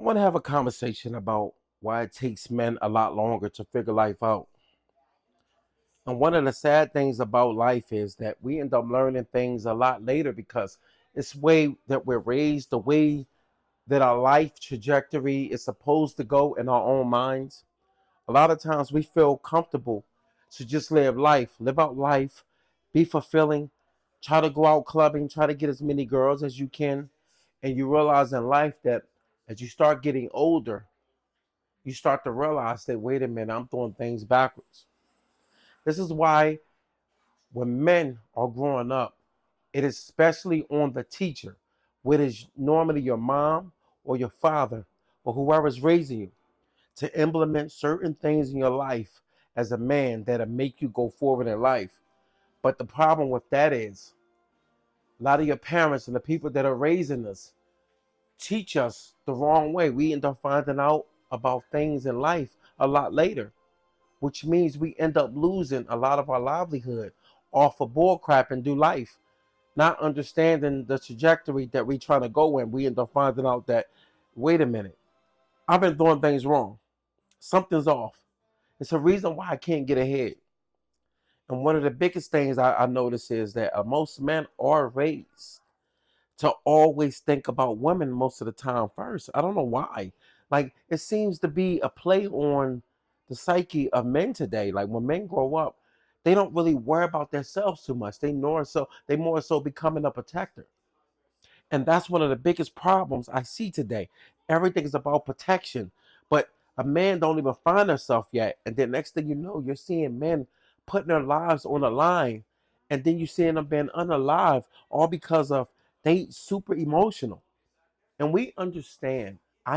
I want to have a conversation about why it takes men a lot longer to figure life out. And one of the sad things about life is that we end up learning things a lot later because it's the way that we're raised, the way that our life trajectory is supposed to go in our own minds. A lot of times we feel comfortable to just live out life, be fulfilling, try to go out clubbing, try to get as many girls as you can. And you realize in life that as you start getting older, you start to realize that, wait a minute, I'm doing things backwards. This is why when men are growing up, it is especially on the teacher, which is normally your mom or your father or whoever is raising you, to implement certain things in your life as a man that'll make you go forward in life. But the problem with that is a lot of your parents and the people that are raising us teach us the wrong way. We end up finding out about things in life a lot later, which means we end up losing a lot of our livelihood off of bull crap and do life, not understanding the trajectory that we trying to go in. We end up finding out that, wait a minute, I've been doing things wrong. Something's off. It's a reason why I can't get ahead. And one of the biggest things I notice is that most men are raised to always think about women most of the time first. I don't know why. Like it seems to be a play on the psyche of men today. Like when men grow up, they don't really worry about themselves too much. They more so becoming a protector. And that's one of the biggest problems I see today. Everything is about protection. But a man don't even find herself yet. And then next thing you know, you're seeing men putting their lives on the line. And then you're seeing them being unalive all because of they super emotional. And I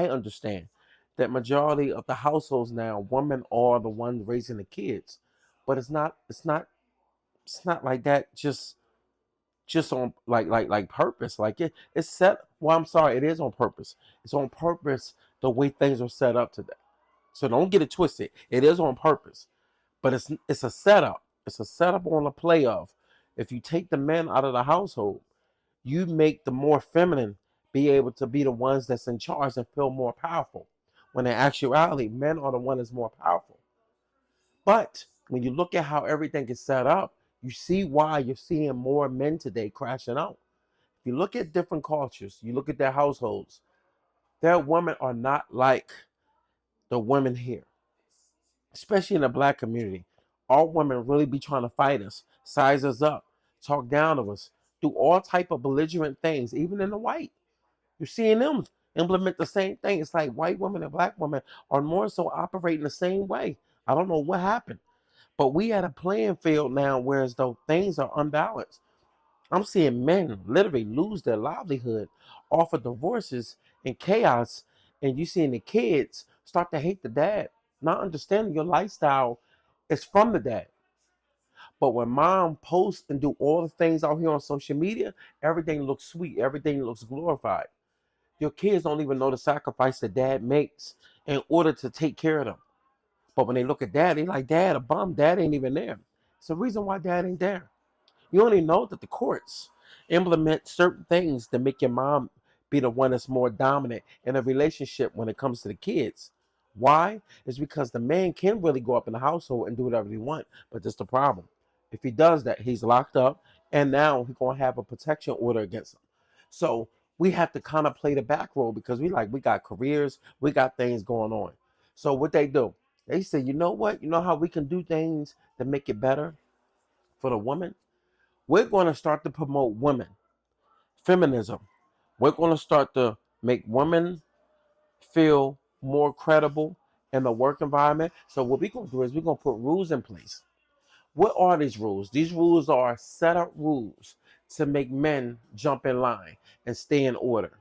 understand that majority of the households now, women are the ones raising the kids. But it's not like that just on like purpose. Like it's set. Well, I'm sorry, it is on purpose. It's on purpose the way things are set up today. So don't get it twisted. It is on purpose, but it's a setup. It's a setup on a play of. If you take the men out of the household, you make the more feminine be able to be the ones that's in charge and feel more powerful. When in actuality, men are the one that's more powerful. But when you look at how everything is set up, you see why you're seeing more men today crashing out. If you look at different cultures, you look at their households, their women are not like the women here, especially in the black community. All women really be trying to fight us, size us up, talk down to us, do all type of belligerent things, even in the white. You're seeing them implement the same thing. It's like white women and black women are more so operating the same way. I don't know what happened. But we at a playing field now, whereas though things are unbalanced. I'm seeing men literally lose their livelihood off of divorces and chaos, and you seeing the kids start to hate the dad, not understanding your lifestyle is from the dad. But when mom posts and do all the things out here on social media, everything looks sweet, everything looks glorified. Your kids don't even know the sacrifice that dad makes in order to take care of them. But when they look at dad, they like, dad a bum, dad ain't even there. It's the reason why dad ain't there. You only know that the courts implement certain things to make your mom be the one that's more dominant in a relationship when it comes to the kids. Why? It's because the man can really go up in the household and do whatever he wants, but that's the problem. If he does that, he's locked up, and now he's gonna have a protection order against him. So we have to kind of play the back role because we got careers, we got things going on. So what they do, they say, you know what? You know how we can do things to make it better for the woman? We're going to start to promote women, feminism. We're going to start to make women feel more credible in the work environment. So what we're going to do is we're going to put rules in place. What are these rules? These rules are set up rules to make men jump in line and stay in order.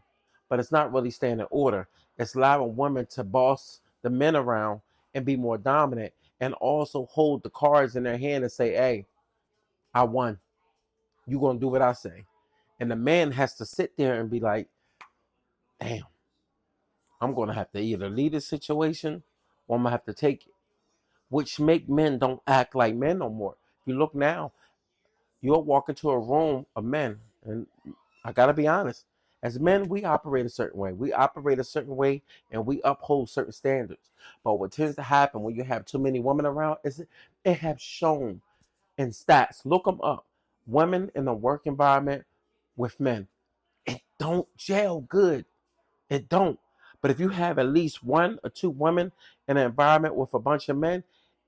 But it's not really staying in order. It's allowing women to boss the men around and be more dominant and also hold the cards in their hand and say, hey, I won. You're going to do what I say. And the man has to sit there and be like, damn, I'm going to have to either leave this situation or I'm going to have to take it, which make men don't act like men no more. If you look now, you'll walk into a room of men, and I got to be honest, As men, we operate a certain way. We operate a certain way and we uphold certain standards. But what tends to happen when you have too many women around is it have shown in stats. Look them up. Women in the work environment with men, it don't gel good. It don't. But if you have at least one or two women in an environment with a bunch of men,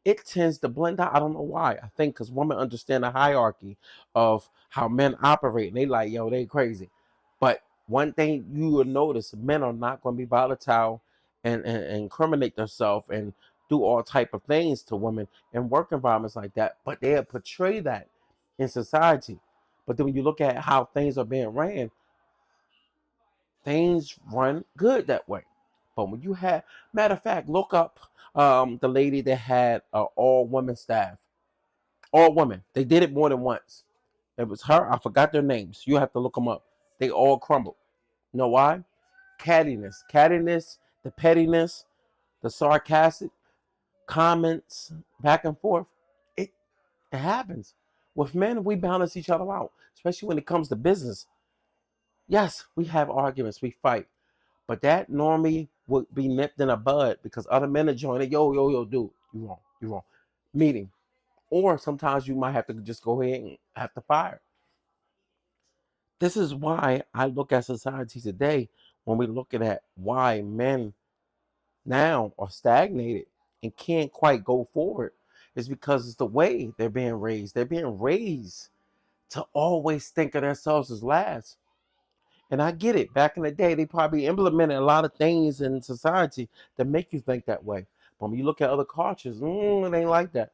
it tends to blend out. I don't know why. I think because women understand the hierarchy of how men operate. And they like, yo, they crazy. But one thing you will notice, men are not going to be volatile and incriminate themselves and do all type of things to women in work environments like that. But they'll portray that in society. But then when you look at how things are being ran, things run good that way. But when you have, matter of fact, look up the lady that had all women staff, all women. They did it more than once. It was her. I forgot their names. You have to look them up. They all crumbled. You know why? Cattiness, the pettiness, the sarcastic comments back and forth. It, it happens. With men, we balance each other out, especially when it comes to business. Yes, we have arguments, we fight. But that normally would be nipped in a bud because other men are joining. Yo, dude, you wrong, you wrong. Meeting. Or sometimes you might have to just go ahead and have to fire. This is why I look at society today when we look at why men now are stagnated and can't quite go forward. Is because it's the way they're being raised. They're being raised to always think of themselves as last. And I get it. Back in the day, they probably implemented a lot of things in society that make you think that way. But when you look at other cultures, it ain't like that.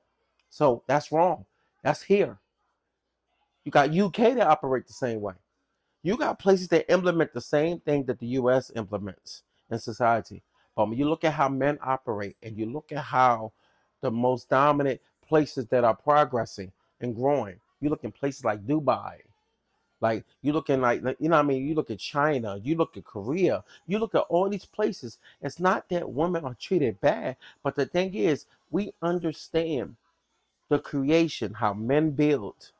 So that's wrong. That's here. You got UK that operate the same way. You got places that implement the same thing that the US implements in society. But when you look at how men operate and you look at how the most dominant places that are progressing and growing, you look in places like Dubai, like you looking like you know what I mean, you look at China, you look at Korea, you look at all these places. It's not that women are treated bad, but the thing is, we understand the creation, how men build,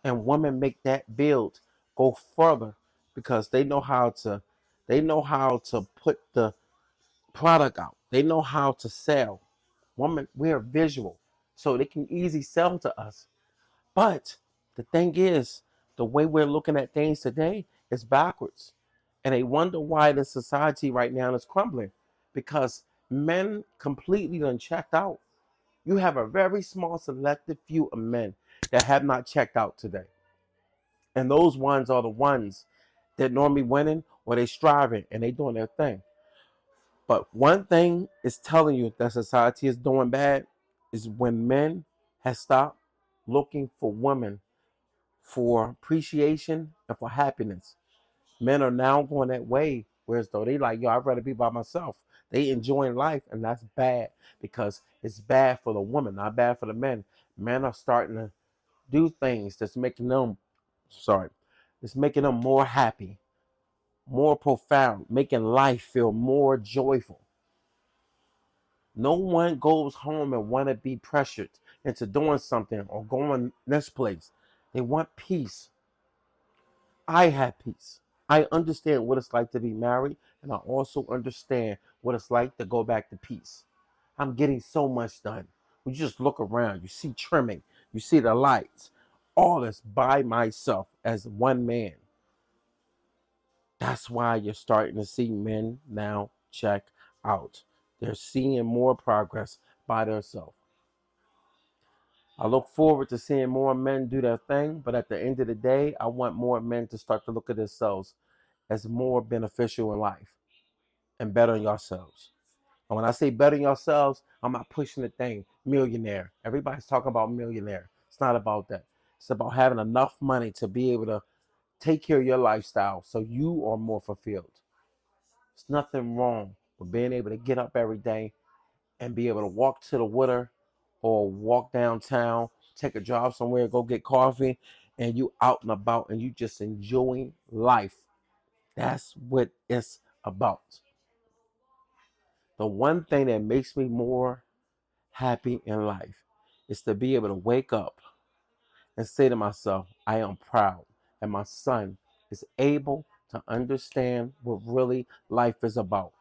and women make that build go further because they know how to put the product out. They know how to sell. Women, we're visual, so they can easily sell to us. But the thing is, the way we're looking at things today is backwards. And they wonder why the society right now is crumbling. Because men completely unchecked out. You have a very small selective few of men that have not checked out today. And those ones are the ones that normally winning or they striving and they doing their thing. But one thing is telling you that society is doing bad is when men have stopped looking for women for appreciation and for happiness. Men are now going that way, whereas though they like, yo, I'd rather be by myself. They enjoying life, and that's bad because it's bad for the woman, not bad for the men. Men are starting to do things that's making them, sorry, it's making them more happy, more profound, making life feel more joyful. No one goes home and want to be pressured into doing something or going this place. They want peace. I have peace. I understand what it's like to be married, and I also understand what it's like to go back to peace. I'm getting so much done. You just look around, you see trimming, you see the lights, all this by myself as one man. That's why you're starting to see men now check out. They're seeing more progress by themselves. I look forward to seeing more men do their thing, but at the end of the day, I want more men to start to look at themselves as more beneficial in life and better yourselves. And when I say better yourselves, I'm not pushing the thing millionaire. Everybody's talking about millionaire. It's not about that. It's about having enough money to be able to take care of your lifestyle so you are more fulfilled. There's nothing wrong with being able to get up every day and be able to walk to the water or walk downtown, take a job somewhere, go get coffee, and you out and about and you just enjoying life. That's what it's about. The one thing that makes me more happy in life is to be able to wake up and say to myself, I am proud. And my son is able to understand what really life is about.